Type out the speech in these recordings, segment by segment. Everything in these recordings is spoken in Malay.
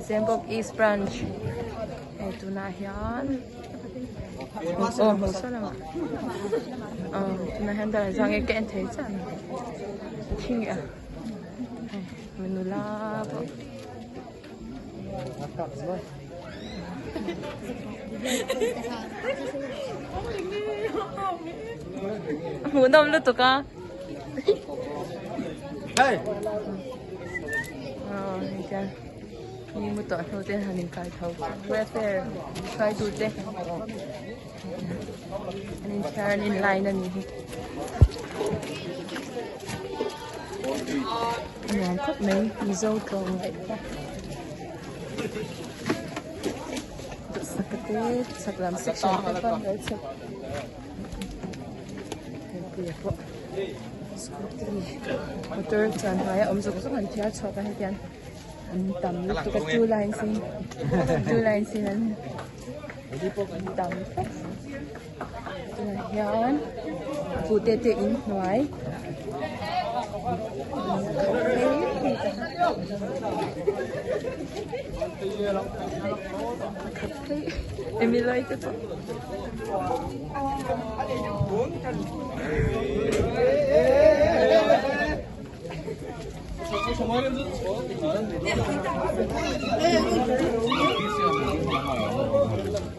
Sembok East Branch. Ito na yan. Oh, musa naman. Ito na yan dahil sangit ka entesan. Tingga. Manula po. Muốn đâu lướt tục à? Hey. Ikan. Ini mu tak tahu dia hanin kai tahu. Welfare kai tu deh. Hanin turn in line ni. Ngon khóc mấy đi dâu cầu vậy. Sakit, saklam section apa gitu. Kaya scooter. Motor chan haya suka kan dia coba hadian. Antam itu ke two line sih. Two line sih kan. Antam. Yan. Putih in nuai. Emila itu tuh.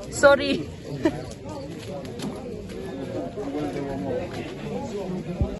Sorry.